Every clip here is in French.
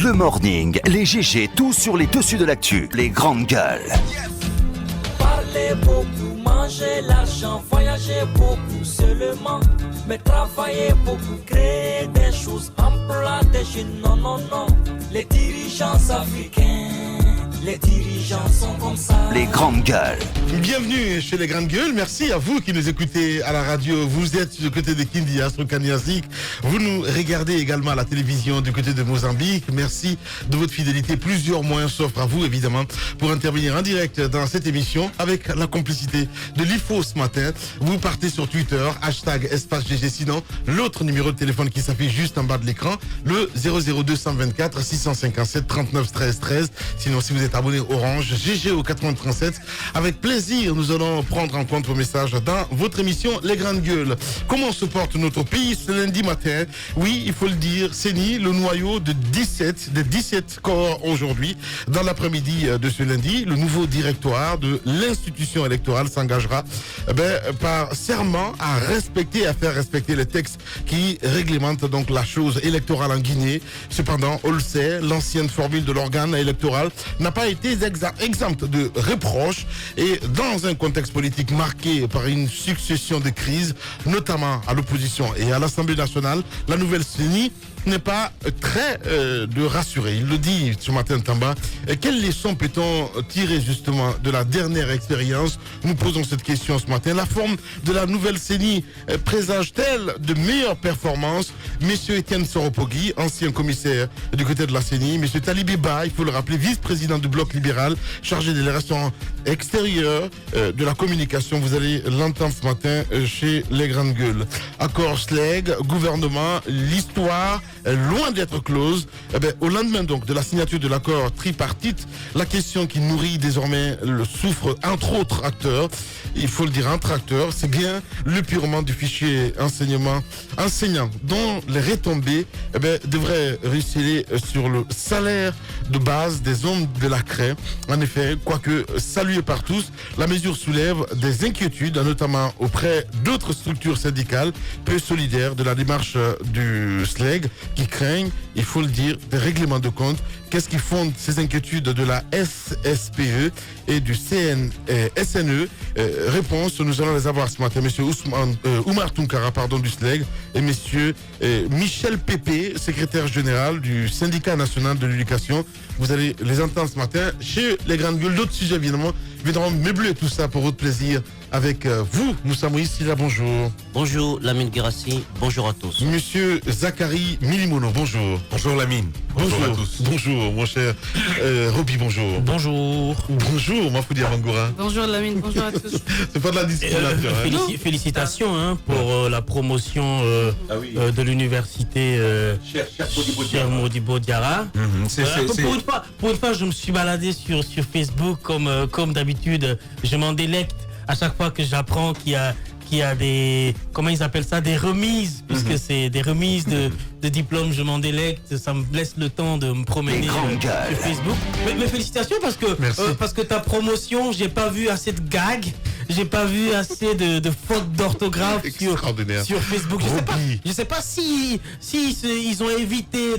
Le morning, les GG, tout sur les dessus de l'actu. Les grandes gueules. Parler beaucoup, manger l'argent, voyager beaucoup seulement. Mais travailler beaucoup, créer des choses, emploi des jeunes, non, non, non. Les dirigeants africains, les dirigeants sont comme ça. Les grandes gueules. Bienvenue chez les grandes gueules. Merci à vous qui nous écoutez à la radio. Vous êtes du côté de Kindia, Astro-Kaniazik. Vous nous regardez également à la télévision du côté de Mozambique. Merci de votre fidélité. Plusieurs moyens s'offrent à vous, évidemment, pour intervenir en direct dans cette émission avec la complicité de l'IFO ce matin. Vous partez sur Twitter, #GG. Sinon, l'autre numéro de téléphone qui s'affiche juste en bas de l'écran, le 00224 657 39 13 13. Sinon, si vous êtes abonné Orange, GG au 8037. Avec plaisir, nous allons prendre en compte vos messages dans votre émission Les Grandes Gueules. Comment se porte notre pays ce lundi matin? Oui, il faut le dire, CENI, le noyau de 17 corps aujourd'hui. Dans l'après-midi de ce lundi, le nouveau directoire de l'institution électorale s'engagera par serment à respecter et à faire respecter les textes qui réglementent donc la chose électorale en Guinée. Cependant, on le sait, l'ancienne formule de l'organe électoral n'a pas été exempte de reproches et dans un contexte politique marqué par une succession de crises, notamment à l'opposition et à l'Assemblée nationale, la nouvelle CENI n'est pas très de rassurer. Il le dit ce matin, Tamba. Quelles leçons peut-on tirer justement de la dernière expérience? Nous posons cette question ce matin. La forme de la nouvelle CENI présage-t-elle de meilleures performances? Monsieur Étienne Soropogui, ancien commissaire du côté de la CENI. Monsieur Talibé Ba, il faut le rappeler, vice-président du bloc libéral, chargé des relations extérieures, de la communication. Vous allez l'entendre ce matin chez les grandes gueules. Accord SLEG, gouvernement, l'histoire loin d'être close. Au lendemain donc de la signature de l'accord tripartite, la question qui nourrit désormais le souffre entre autres acteurs, il faut le dire entre acteurs, c'est bien le purement du fichier enseignant dont les retombées devraient réussir sur le salaire de base des hommes de la CRE. En effet, quoique saluée par tous, la mesure soulève des inquiétudes, notamment auprès d'autres structures syndicales peu solidaires de la démarche du SLEG, qui craignent, il faut le dire, des règlements de compte. Qu'est-ce qui fonde ces inquiétudes de la SSPE et du SNE? Réponse, nous allons les avoir ce matin. Monsieur Oumar Tunkara, du SLEG, et monsieur Michel Pépé, secrétaire général du syndicat national de l'éducation. Vous allez les entendre ce matin chez les grandes gueules. D'autres sujets, évidemment, viendront meubler tout ça pour votre plaisir. Avec vous, Moussa Moïse Silla, bonjour. Bonjour Lamine Girassi, bonjour à tous. Monsieur Zachary Milimono, bonjour. Bonjour Lamine, bonjour à tous. Bonjour mon cher Roby, bonjour. Bonjour. Bonjour Mafoudi Avangoura. Bonjour Lamine, bonjour à tous. C'est pas de la discrimination. Félicitations pour la promotion de l'université cher Modibo Diarra. Pour une fois, je me suis baladé sur Facebook comme d'habitude, je m'en délecte. À chaque fois que j'apprends qu'il y a des, comment ils appellent ça, des remises, puisque c'est des remises de diplômes, je m'en délecte, ça me laisse le temps de me promener sur Facebook. Mais félicitations parce que ta promotion, j'ai pas vu assez de gags, j'ai pas vu assez de fautes d'orthographe sur Facebook. Je sais pas si ils ont évité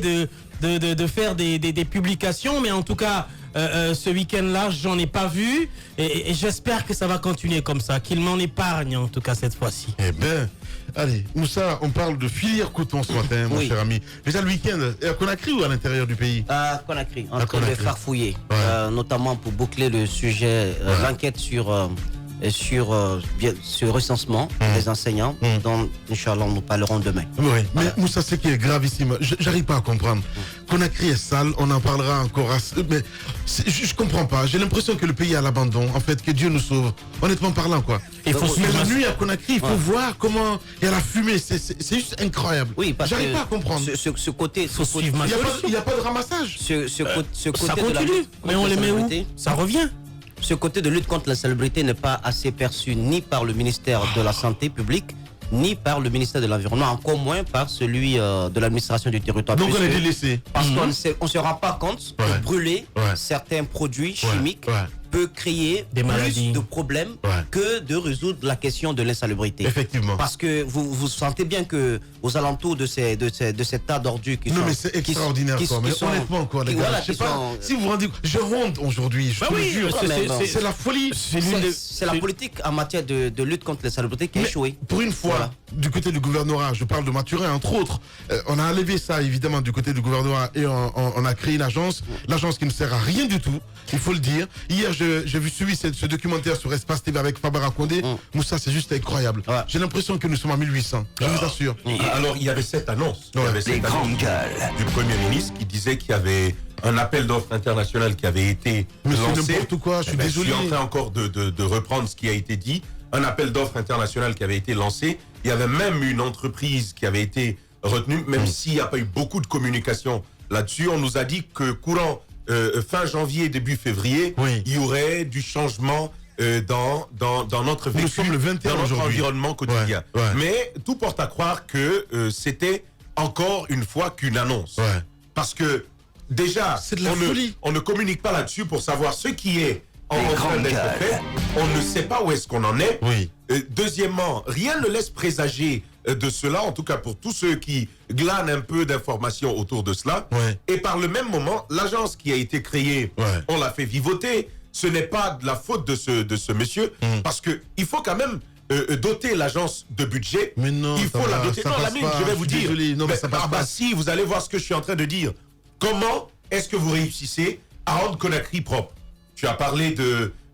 de faire des publications, mais en tout cas, ce week-end-là, j'en ai pas vu et j'espère que ça va continuer comme ça, qu'il m'en épargne en tout cas cette fois-ci. Eh bien, allez, Moussa, on parle de filière coton ce matin, mon cher ami. Déjà le week-end, à Conakry ou à l'intérieur du pays? À Conakry, en train de farfouiller, notamment pour boucler le sujet, l'enquête sur ce recensement des enseignants dont, Inch'Allah, nous parlerons demain. Oui, mais Moussa, ce qui est gravissime, j'arrive pas à comprendre. Conakry est sale, on en parlera encore. Mais je comprends pas. J'ai l'impression que le pays est à l'abandon. En fait, que Dieu nous sauve. Honnêtement parlant, quoi. Mais la nuit à Conakry, il faut voir comment il y a la fumée. C'est juste incroyable. Oui, parce j'arrive pas à comprendre. Ce côté, il n'y a pas de ramassage. Ce côté ça continue. Mais on les met où? Ça revient. Ce côté de lutte contre l'insalubrité n'est pas assez perçu ni par le ministère de la Santé publique, ni par le ministère de l'Environnement, encore moins par celui de l'administration du territoire. Donc on est délaissé. Parce qu'on ne se rend pas compte que brûler certains produits chimiques peut peut créer plus de problèmes que de résoudre la question de l'insalubrité. Effectivement. Parce que vous sentez bien que aux alentours de ces tas d'ordures qui non, sont... mais c'est extraordinaire, mais honnêtement, quoi, les gars, voilà, je sais pas, si vous vous rendez compte, je honte aujourd'hui, je te jure, c'est la folie. C'est la politique en matière de lutte contre l'insalubrité qui a échoué. Pour une fois, du côté du gouvernorat, je parle de Mathurin, entre autres, on a enlevé ça, évidemment, du côté du gouvernorat, et on a créé une agence qui ne sert à rien du tout, il faut le dire. Hier, j'ai suivi ce documentaire sur Espace TV avec Fabara Condé. Moussa, c'est juste incroyable. J'ai l'impression que nous sommes en 1800, je vous assure. Alors, il y avait cette annonce. Il y avait cette annonce du Premier ministre qui disait qu'il y avait un appel d'offres international qui avait été lancé. N'importe quoi, je suis désolé. Je suis en train encore de reprendre ce qui a été dit. Un appel d'offres international qui avait été lancé. Il y avait même une entreprise qui avait été retenue, même s'il n'y a pas eu beaucoup de communication là-dessus. On nous a dit que courant fin janvier, début février, il y aurait du changement dans notre vécu, dans notre environnement quotidien. Mais tout porte à croire que c'était encore une fois qu'une annonce. Parce que déjà, on ne communique pas là-dessus pour savoir ce qui est en train d'être fait. On ne sait pas où est-ce qu'on en est. Deuxièmement, rien ne laisse présager de cela, en tout cas pour tous ceux qui glanent un peu d'informations autour de cela. Et par le même moment, l'agence qui a été créée, on l'a fait vivoter. Ce n'est pas de la faute de ce monsieur, parce qu'il faut quand même doter l'agence de budget. Mais non, il faut la doter. Non, Lamine, je vais vous dire. Si, vous allez voir ce que je suis en train de dire. Comment est-ce que vous réussissez à rendre Conakry propre? Tu as parlé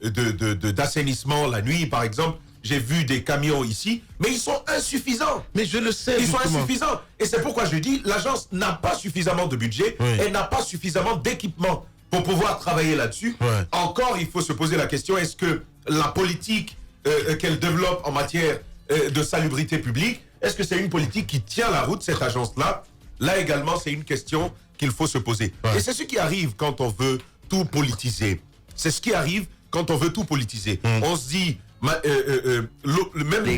d'assainissement la nuit, par exemple. J'ai vu des camions ici, mais ils sont insuffisants. Mais je le sais. Ils sont insuffisants. Et c'est pourquoi je dis, l'agence n'a pas suffisamment de budget, elle n'a pas suffisamment d'équipement pour pouvoir travailler là-dessus. Encore, il faut se poser la question, est-ce que la politique qu'elle développe en matière de salubrité publique, est-ce que c'est une politique qui tient la route, cette agence-là? Là également, c'est une question qu'il faut se poser. Et c'est ce qui arrive quand on veut tout politiser. C'est ce qui arrive quand on veut tout politiser. On se dit, même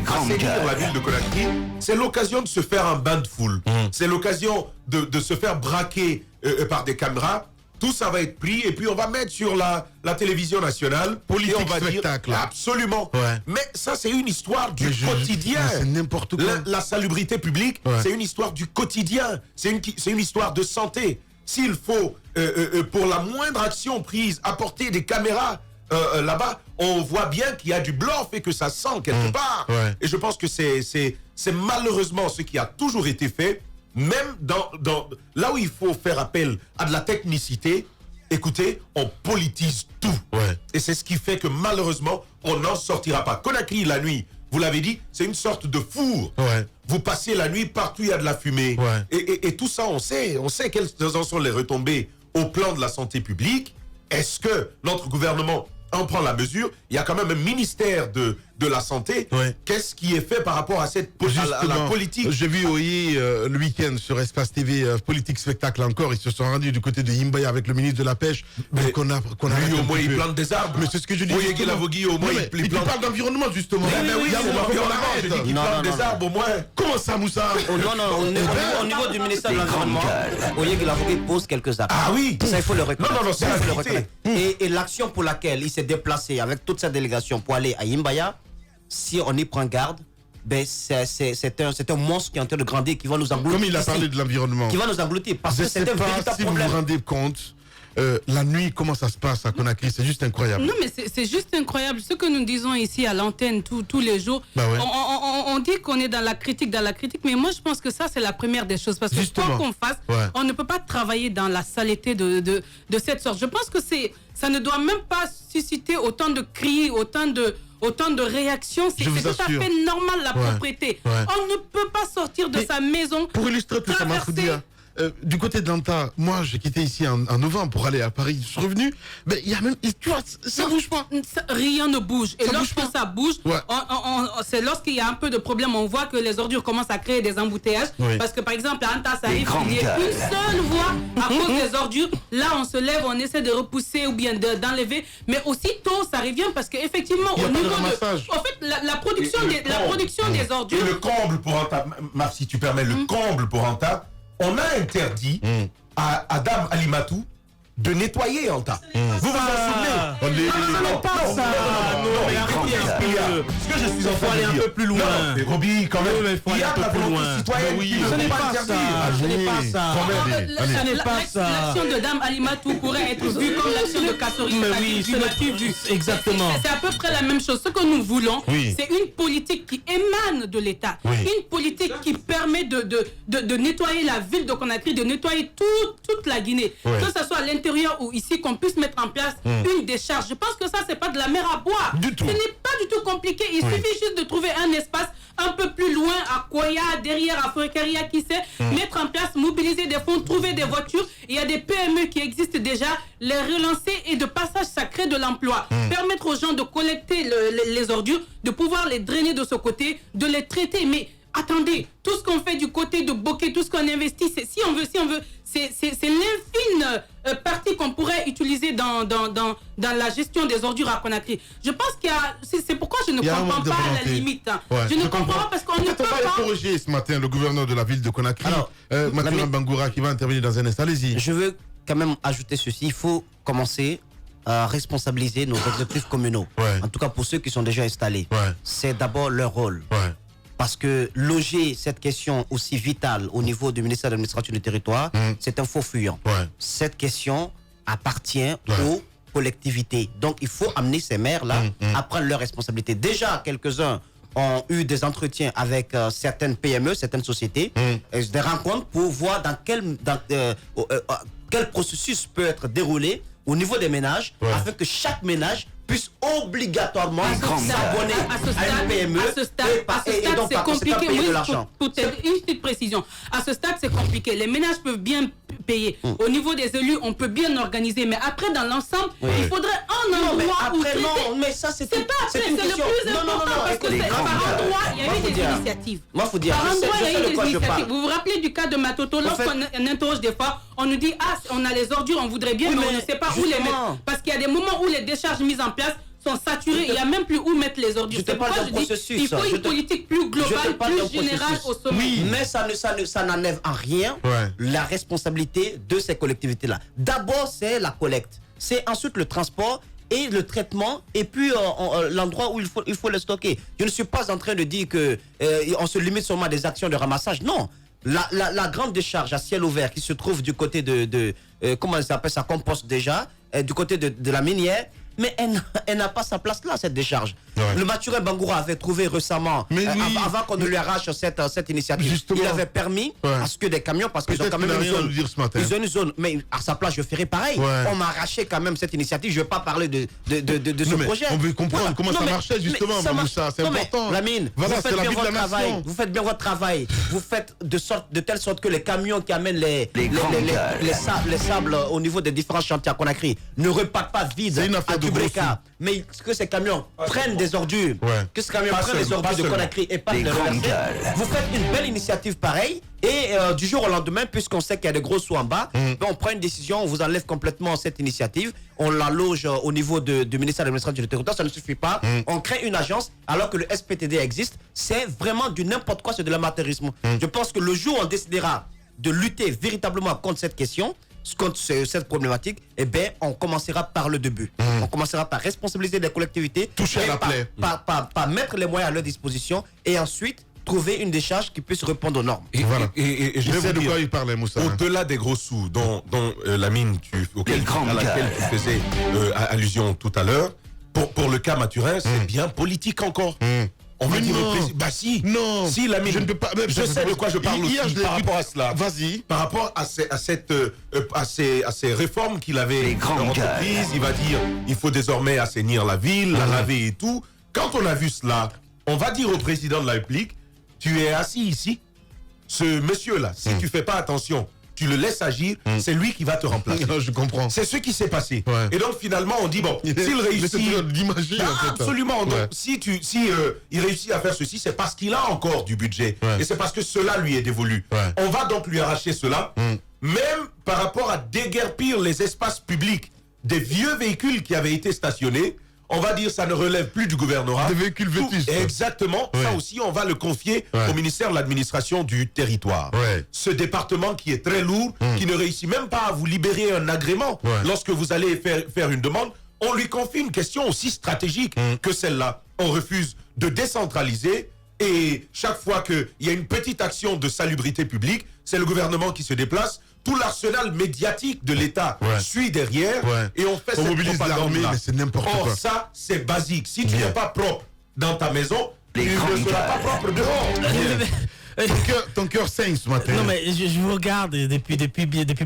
assainir la ville de Conakry, c'est l'occasion de se faire un bain de foule. C'est l'occasion de se faire braquer par des caméras. Tout ça va être pris et puis on va mettre sur la télévision nationale. Politique, et on va spectacle. Dire, absolument. Mais ça, c'est une histoire du quotidien. C'est n'importe quoi. La salubrité publique, c'est une histoire du quotidien. C'est une histoire de santé. S'il faut, pour la moindre action prise, apporter des caméras là-bas, on voit bien qu'il y a du bluff et que ça sent quelque part. Et je pense que c'est malheureusement ce qui a toujours été fait. Même là où il faut faire appel à de la technicité, écoutez, on politise tout. Et c'est ce qui fait que malheureusement, on n'en sortira pas. Conakry, la nuit, vous l'avez dit, c'est une sorte de four. Vous passez la nuit, partout il y a de la fumée. Et tout ça, on sait quelles en sont les retombées au plan de la santé publique. Est-ce que notre gouvernement en prend la mesure? Il y a quand même un ministère de la santé. Qu'est-ce qui est fait par rapport à cette à la politique? J'ai vu le week-end sur Espace TV politique spectacle encore. Ils se sont rendus du côté de Yimbaya avec le ministre de la pêche. Mais au moins il plante des arbres. Mais c'est ce que je dis. Au moins il plante. parle d'environnement justement. Oui, c'est l'environnement. Je dis qu'il plante des arbres au moins. Comment ça, Moussa? Non, au niveau du ministère de l'Environnement, Oyeg Lavogui pose quelques actes. Ah oui. Ça, il faut le reconnaître. Non, c'est la vérité. Et l'action pour laquelle il s'est déplacé avec toute sa délégation pour aller à Yimbaya, si on y prend garde, c'est un monstre qui est en train de grandir, qui va nous engloutir. Comme il a parlé de l'environnement. Qui va nous engloutir, parce que c'est un véritable problème. Si vous vous rendez compte, la nuit, comment ça se passe à Conakry, c'est juste incroyable. Non, mais c'est juste incroyable. Ce que nous disons ici à l'antenne tous les jours, on dit qu'on est dans la critique, mais moi je pense que ça c'est la première des choses. Parce que quoi qu'on fasse, on ne peut pas travailler dans la saleté de cette sorte. Je pense que ça ne doit même pas susciter autant de cris, autant de réactions. C'est tout à fait normal, la propriété. On ne peut pas sortir de sa maison. Pour illustrer tout ça, Mafoudia, du côté de l'Anta, moi j'ai quitté ici en novembre pour aller à Paris. Je suis revenu, mais il y a même, tu vois, ça bouge pas. Rien ne bouge. Et lorsque ça bouge, c'est lorsqu'il y a un peu de problème, on voit que les ordures commencent à créer des embouteillages. Parce que par exemple, à Anta, ça arrive qu'il y ait une seule voie à cause des ordures. Là, on se lève, on essaie de repousser ou bien d'enlever. Mais aussitôt, ça revient parce qu'effectivement, au niveau la production des ordures. Et le comble pour Anta, si tu permets, le comble pour Anta, on a interdit à Dame Alimatou de nettoyer Anta. Vous vous en souvenez? Ce n'est pas ça. Ce que je suis en train de dire. Aller un peu plus loin. Mais Roby, quand même, il y a de la volonté citoyenne. Ce n'est pas ça. Ce n'est pas ça. Ce n'est pas ça. L'action de Dame Alimatou pourrait être vue comme l'action de Kassori. Mais oui, exactement. C'est à peu près la même chose. Ce que nous voulons, c'est une politique qui émane de l'État. Une politique qui permet de nettoyer la ville de Conakry, de nettoyer toute la Guinée. Que ce soit à l'intérieur ou ici, qu'on puisse mettre en place une décharge. Je pense que ça, c'est pas de la mer à boire. Ce n'est pas du tout compliqué. Il suffit juste de trouver un espace un peu plus loin, à Koya, derrière, à Fourekaria, qui sait, mettre en place, mobiliser des fonds, trouver des voitures. Il y a des PME qui existent déjà, les relancer et de passage, ça crée de l'emploi. Permettre aux gens de collecter les ordures, de pouvoir les drainer de ce côté, de les traiter. Mais attendez, tout ce qu'on fait du côté de Bokeh, tout ce qu'on investit, si on veut, c'est l'infime partie qu'on pourrait utiliser dans la gestion des ordures à Conakry. Je pense qu'il y a... C'est pourquoi je ne comprends pas à la limite. Je ne comprends pas parce qu'on ne peut pas... On va corriger ce matin le gouverneur de la ville de Conakry, Mathieu Bangoura, qui va intervenir dans un instant. Allez-y. Je veux quand même ajouter ceci. Il faut commencer à responsabiliser nos exécutifs communaux. En tout cas pour ceux qui sont déjà installés. C'est d'abord leur rôle. Parce que loger cette question aussi vitale au niveau du ministère de l'administration du territoire, c'est un faux fuyant. Cette question appartient aux collectivités. Donc il faut amener ces maires-là à prendre leurs responsabilités. Déjà, quelques-uns ont eu des entretiens avec certaines PME, certaines sociétés, des rencontres pour voir dans quel processus peut être déroulé au niveau des ménages, afin que chaque ménage puisse obligatoirement s'abonner à une PME à ce stade, c'est compliqué. Oui, pour une petite précision. À ce stade, c'est compliqué. Les ménages peuvent bien payer. Au niveau des élus, on peut bien organiser. Mais après, dans l'ensemble, il faudrait un endroit où traiter. Non, mais ça, c'est le plus important. Parce que par endroit, il y a eu des initiatives. Moi, il faut dire, par endroit, il y a eu des initiatives. Vous vous rappelez du cas de Matoto, lorsqu'on interroge des fois, on nous dit, on a les ordures, on voudrait bien, mais on ne sait pas où les mettre. Parce qu'il y a des moments où les décharges mises en place sont saturés, il n'y a même plus où mettre les ordures. C'est pourquoi je dis il faut une politique plus globale, plus générale au sommet. Oui, mais ça n'enlève en rien la responsabilité de ces collectivités-là. D'abord, c'est la collecte. C'est ensuite le transport et le traitement et puis l'endroit où il faut le stocker. Je ne suis pas en train de dire qu'on se limite seulement à des actions de ramassage. Non. La grande décharge à ciel ouvert qui se trouve du côté de comment ça s'appelle, ça composte déjà, du côté de la minière, mais elle n'a pas sa place là, cette décharge. Le Mathurin Bangoura avait trouvé récemment, avant qu'on ne lui arrache cette initiative, justement, il avait permis à ce que des camions, parce qu'ils ont quand même une zone, mais à sa place je ferai pareil. On m'a arraché quand même cette initiative, je ne vais pas parler de ce projet. On veut comprendre comment ça marchait justement, Mamoussa, c'est important. Lamine, vous faites bien votre travail, vous faites de telle sorte que les camions qui amènent les sables au niveau des différents chantiers à Conakry ne repartent pas vides à Dubreka, mais que ces camions prennent des ordures, que ces camions prennent des ordures de Conakry et pas de reverser. Vous faites une belle initiative pareille et du jour au lendemain, puisqu'on sait qu'il y a des gros sous en bas, on prend une décision, on vous enlève complètement cette initiative, on la loge au niveau du ministère de l'administration du territoire, ça ne suffit pas, on crée une agence alors que le SPTD existe. C'est vraiment du n'importe quoi, c'est de l'amateurisme. Je pense que le jour où on décidera de lutter véritablement contre cette question, contre cette problématique, eh bien, on commencera par le début. On commencera par responsabiliser les collectivités, toucher à la plaie, par mettre les moyens à leur disposition et ensuite trouver une décharge qui puisse répondre aux normes. Et je sais de quoi il parlait, Moussa. Au-delà des gros sous, dont la mine à laquelle tu faisais allusion tout à l'heure, pour le cas Mathurin, c'est bien politique encore. On va dire au président. Bah si. Non. Si la mine. Je ne peux pas. Je sais de quoi je parle aussi par rapport à cela. Vas-y. Par rapport à ces réformes qu'il avait entreprises, il va dire il faut désormais assainir la ville, la laver et tout. Quand on a vu cela, on va dire au président de la République, tu es assis ici, ce monsieur-là, si tu fais pas attention, tu le laisses agir, c'est lui qui va te remplacer. Non, je comprends. C'est ce qui s'est passé. Et donc finalement, on dit bon, s'il réussit, absolument. Donc si il réussit à faire ceci, c'est parce qu'il a encore du budget et c'est parce que cela lui est dévolu. On va donc lui arracher cela, même par rapport à déguerpir les espaces publics des vieux véhicules qui avaient été stationnés. on va dire ça ne relève plus du gouvernorat. Des véhicules vétustes. Exactement. Ouais. Ça aussi, on va le confier au ministère de l'administration du territoire. Ouais. Ce département qui est très lourd, qui ne réussit même pas à vous libérer un agrément lorsque vous allez faire une demande, on lui confie une question aussi stratégique que celle-là. On refuse de décentraliser et chaque fois qu'il y a une petite action de salubrité publique, c'est le gouvernement qui se déplace. Tout l'arsenal médiatique de l'État suit derrière et on fait cette propagande-là. Mais c'est n'importe quoi. Or, ça, c'est basique. Si tu n'es pas propre dans ta maison, tu ne seras pas propre dehors. Ton cœur saigne ce matin. Non, mais je vous regarde depuis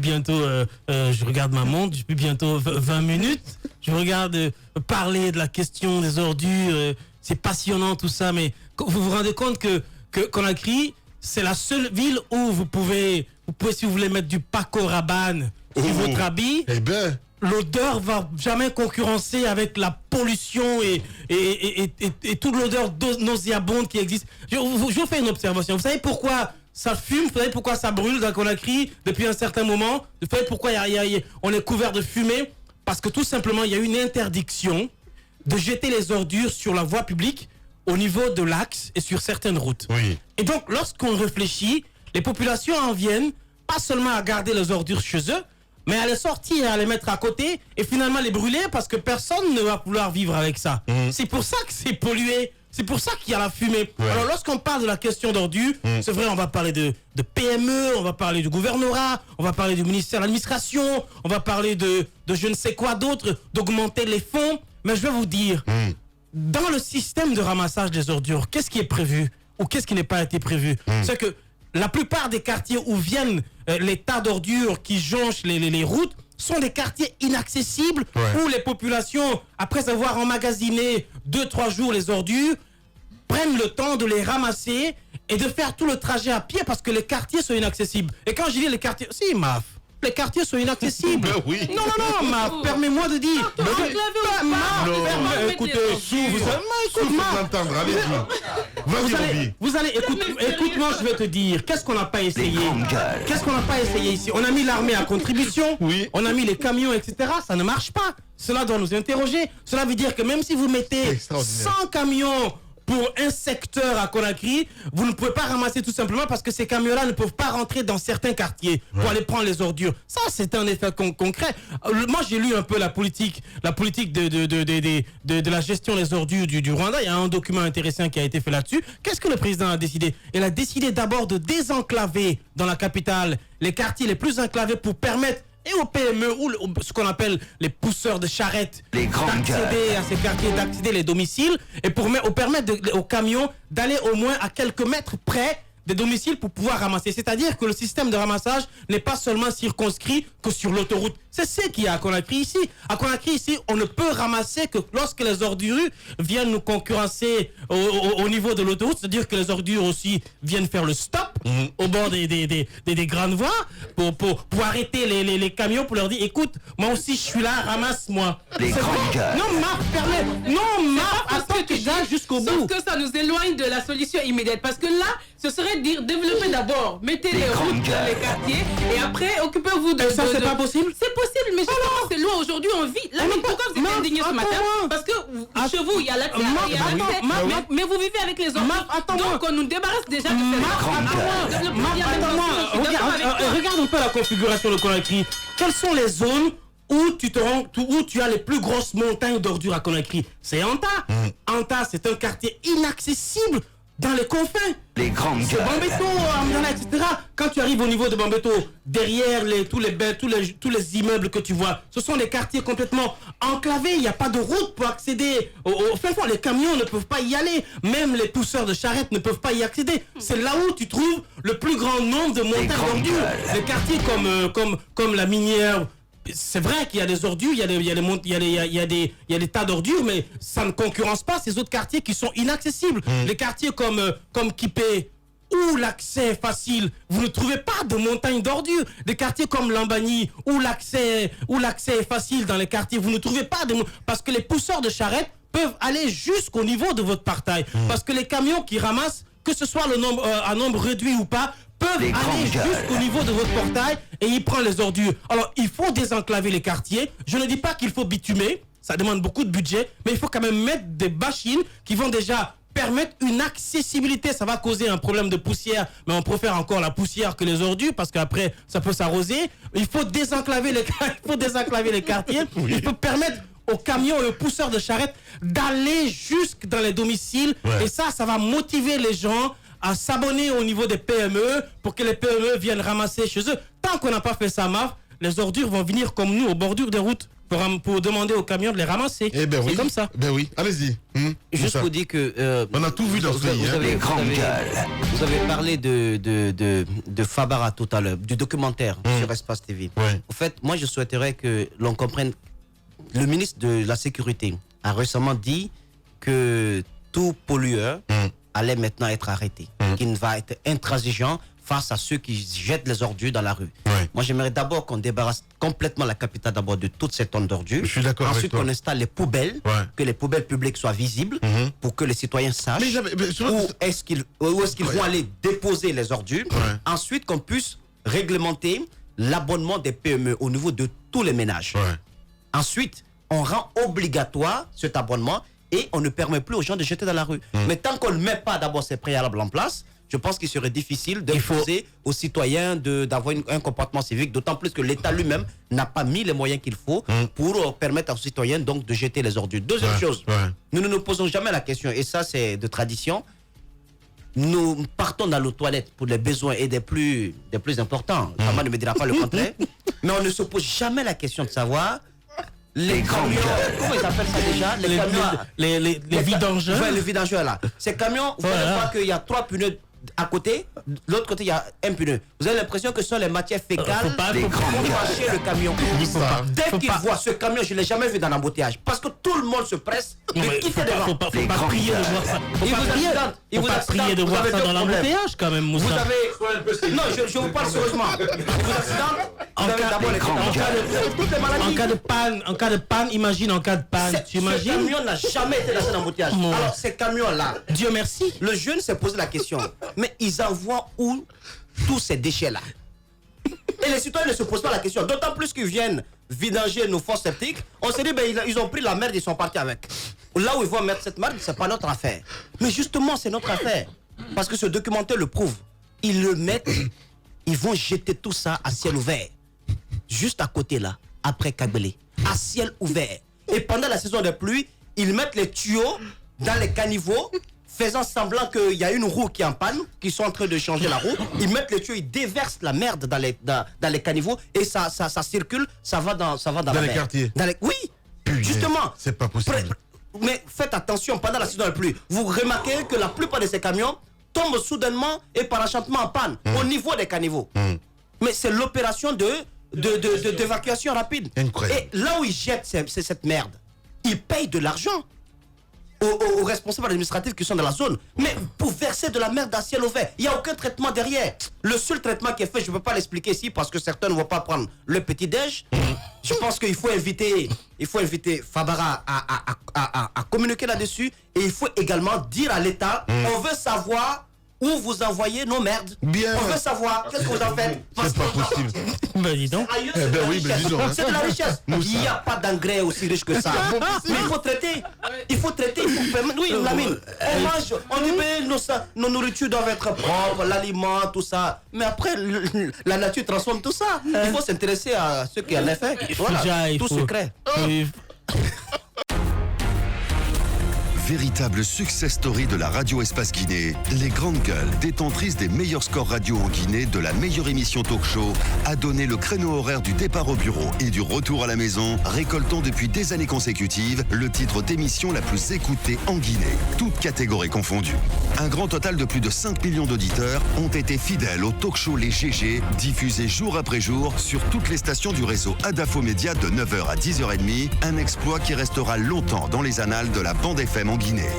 bientôt, je regarde ma montre, depuis bientôt 20 minutes. Je regarde parler de la question des ordures. C'est passionnant tout ça, mais vous vous rendez compte que Conakry, c'est la seule ville où vous pouvez, si vous voulez mettre du Paco Rabanne sur votre habit, l'odeur va jamais concurrencer avec la pollution et toute l'odeur nauséabonde qui existe. Je vous fais une observation. Vous savez pourquoi ça fume? Vous savez pourquoi ça brûle dans Conakry depuis un certain moment? Vous savez pourquoi on est couvert de fumée? Parce que tout simplement, il y a une interdiction de jeter les ordures sur la voie publique au niveau de l'axe et sur certaines routes. Oui. Et donc, lorsqu'on réfléchit, les populations en viennent pas seulement à garder les ordures chez eux, mais à les sortir, à les mettre à côté et finalement les brûler parce que personne ne va vouloir vivre avec ça. C'est pour ça que c'est pollué. C'est pour ça qu'il y a la fumée. Alors, lorsqu'on parle de la question d'ordures, c'est vrai, on va parler de PME, on va parler du gouvernorat, on va parler du ministère de l'administration, on va parler de je ne sais quoi d'autre, d'augmenter les fonds. Mais je vais vous dire, dans le système de ramassage des ordures, qu'est-ce qui est prévu ou qu'est-ce qui n'est pas été prévu? C'est que la plupart des quartiers où viennent les tas d'ordures qui jonchent les routes sont des quartiers inaccessibles où les populations, après avoir emmagasiné 2-3 jours les ordures, prennent le temps de les ramasser et de faire tout le trajet à pied parce que les quartiers sont inaccessibles. Et quand je dis les quartiers, si Maf, les quartiers sont inaccessibles. Non, Maf, permets-moi de dire. Écoutez, vous allez, écoute-moi, je vais te dire, qu'est-ce qu'on n'a pas essayé? Qu'est-ce qu'on n'a pas essayé ici? On a mis l'armée à contribution, on a mis les camions, etc. Ça ne marche pas. Cela doit nous interroger. Cela veut dire que même si vous mettez 100 camions pour un secteur à Conakry, vous ne pouvez pas ramasser tout simplement parce que ces camions-là ne peuvent pas rentrer dans certains quartiers pour aller prendre les ordures. Ça, c'est un effet concret. Moi, j'ai lu un peu la politique de la gestion des ordures du Rwanda. Il y a un document intéressant qui a été fait là-dessus. Qu'est-ce que le président a décidé? Il a décidé d'abord de désenclaver dans la capitale les quartiers les plus enclavés pour permettre et aux PME ou ce qu'on appelle les pousseurs de charrettes d'accéder à ces quartiers, d'accéder les domiciles et pour permettre aux camions d'aller au moins à quelques mètres près des domiciles pour pouvoir ramasser. C'est-à-dire que le système de ramassage n'est pas seulement circonscrit que sur l'autoroute. C'est ce qu'il y a à Conakry ici. À Conakry ici, on ne peut ramasser que lorsque les ordures viennent nous concurrencer au niveau de l'autoroute. C'est-à-dire que les ordures aussi viennent faire le stop au bord des grandes voies pour arrêter les camions pour leur dire écoute, moi aussi je suis là, ramasse-moi. Non, Marc, permets. Non, Marc, attends que j'aille jusqu'au bout. Sauf que ça nous éloigne de la solution immédiate. Parce que là, ce serait dire développer d'abord, mettez les routes dans les quartiers et après occupez-vous de. Ça, c'est pas possible? C'est possible, mais justement, c'est loin aujourd'hui, on vit. Là, pourquoi vous êtes indigné ce matin? Parce que chez vous, il y a l'accès. Mais vous vivez avec les enfants. Donc, on nous débarrasse déjà de ces Regarde un peu la configuration de Conakry. Quelles sont les zones où tu as les plus grosses montagnes d'ordures à Conakry? C'est Anta. Anta, c'est un quartier inaccessible dans les confins. Les grandes gueules. Bambeto, Amdana, etc. Quand tu arrives au niveau de Bambeto, derrière tous les immeubles que tu vois, ce sont des quartiers complètement enclavés. Il n'y a pas de route pour accéder au fin fond. Les camions ne peuvent pas y aller. Même les pousseurs de charrettes ne peuvent pas y accéder. C'est là où tu trouves le plus grand nombre de montagnes d'ordures. Des quartiers comme la Minière. C'est vrai qu'il y a des ordures, il y a des tas d'ordures, mais ça ne concurrence pas ces autres quartiers qui sont inaccessibles. Les quartiers comme Kipé, où l'accès est facile, vous ne trouvez pas de montagnes d'ordures. Des quartiers comme Lambani, où l'accès est facile dans les quartiers, vous ne trouvez pas parce que les pousseurs de charrettes peuvent aller jusqu'au niveau de votre partail. Parce que les camions qui ramassent, que ce soit un nombre réduit ou pas, peuvent aller jusqu'au niveau de votre portail et y prendre les ordures. Alors, il faut désenclaver les quartiers. Je ne dis pas qu'il faut bitumer. ça demande beaucoup de budget, mais il faut quand même mettre des machines qui vont déjà permettre une accessibilité. Ça va causer un problème de poussière, mais on préfère encore la poussière que les ordures parce qu'après ça peut s'arroser. Il faut désenclaver les quartiers. Oui. Il faut permettre aux camions et aux pousseurs de charrettes d'aller jusque dans les domiciles. Ouais. Et ça va motiver les gens à s'abonner au niveau des PME pour que les PME viennent ramasser chez eux. Tant qu'on n'a pas fait ça, Marv, les ordures vont venir comme nous, aux bordures des routes, pour demander aux camions de les ramasser. Eh ben oui. C'est comme ça. Ben oui, allez-y. Juste pour dire que... on a tout vu dans ce pays. Vous avez parlé de Fabara tout à l'heure, du documentaire sur Espace TV. Ouais. En fait, moi, je souhaiterais que l'on comprenne... Le ministre de la Sécurité a récemment dit que tout pollueur allait maintenant être arrêté, qu'il va être intransigeant face à ceux qui jettent les ordures dans la rue. Ouais. Moi, j'aimerais d'abord qu'on débarrasse complètement la capitale d'abord de toutes ces tonnes d'ordures. Je suis d'accord. Ensuite, qu'on installe les poubelles, que les poubelles publiques soient visibles pour que les citoyens sachent où est-ce qu'ils vont aller déposer les ordures. Ensuite, qu'on puisse réglementer l'abonnement des PME au niveau de tous les ménages. Ensuite, on rend obligatoire cet abonnement et on ne permet plus aux gens de jeter dans la rue. Mais tant qu'on ne met pas d'abord ces préalables en place, je pense qu'il serait difficile d'imposer aux citoyens d'avoir un comportement civique, d'autant plus que l'État lui-même n'a pas mis les moyens qu'il faut pour permettre aux citoyens donc de jeter les ordures. Deuxième chose, nous ne nous posons jamais la question, et ça c'est de tradition, nous partons dans les toilettes pour les besoins et des plus importants. Maman ne me dira pas le contraire, mais on ne se pose jamais la question de savoir les camions, comment ils appellent ça déjà? Les camions, les vidangeurs. Ouais, les vidangeurs là. Ces camions, vous allez voir qu'il y a 3 pneus à côté, de l'autre côté il y a un pneu. Vous avez l'impression que ce sont les matières fécales qui fâcher le camion. Dès qu'ils voient ce camion, je ne l'ai jamais vu dans l'embouteillage. Parce que tout le monde se presse de quitter devant. Faut pas prier de voir ça. Faut pas prier de voir ça dans l'embouteillage quand même, Moussa. Vous avez... Non, je vous parle sérieusement. Vous accidentez, vous avez d'abord les en cas de panne, imagine en cas de panne. Ce camion n'a jamais été dans un embouteillage. Alors ces camions-là, Dieu merci. Le jeune s'est posé la question. Mais ils envoient où tous ces déchets-là? Et les citoyens ne se posent pas la question. D'autant plus qu'ils viennent vidanger nos fosses septiques. On s'est dit, ils ont pris la merde, ils sont partis avec. Là où ils vont mettre cette merde, c'est pas notre affaire. Mais justement, c'est notre affaire. Parce que ce documentaire le prouve. Ils le mettent, ils vont jeter tout ça à ciel ouvert. Juste à côté là, après Kagbele. À ciel ouvert. Et pendant la saison des pluies, ils mettent les tuyaux dans les caniveaux, faisant semblant qu'il y a une roue qui est en panne, qu'ils sont en train de changer la roue. Ils mettent les tuyaux, ils déversent la merde dans les caniveaux et ça circule, ça va dans la mer. Les quartiers. Oui, justement. C'est pas possible. Mais faites attention, pendant la saison de pluie, vous remarquez que la plupart de ces camions tombent soudainement et par enchantement en panne au niveau des caniveaux. Mais c'est l'opération d'évacuation rapide. Incroyable. Et là où ils jettent cette merde, ils payent de l'argent aux responsables administratifs qui sont dans la zone. Mais pour verser de la merde à ciel ouvert, il n'y a aucun traitement derrière. Le seul traitement qui est fait, je ne peux pas l'expliquer ici parce que certains ne vont pas prendre le petit-déj. Je pense qu'il faut inviter Fabara à communiquer là-dessus. Et il faut également dire à l'État, on veut savoir où vous envoyez nos merdes. Bien. On veut savoir qu'est-ce que vous en faites. C'est pas possible. Ben dis donc. C'est de la richesse. Il n'y a pas d'engrais aussi riche que ça. Mais il faut traiter. Il faut permettre. Oui, Lamine. On mange, on dit nos nourritures doivent être propres, l'aliment, tout ça. Mais après, la nature transforme tout ça. Il faut s'intéresser à ce qui en est fait. Voilà, tout secret. Véritable success story de la radio Espace Guinée, les Grandes Gueules, détentrices des meilleurs scores radio en Guinée, de la meilleure émission talk show, a donné le créneau horaire du départ au bureau et du retour à la maison, récoltant depuis des années consécutives le titre d'émission la plus écoutée en Guinée, toutes catégories confondues. Un grand total de plus de 5 millions d'auditeurs ont été fidèles au talk show Les GG, diffusé jour après jour sur toutes les stations du réseau Adafo Média de 9h à 10h30, un exploit qui restera longtemps dans les annales de la bande FM en Guinée.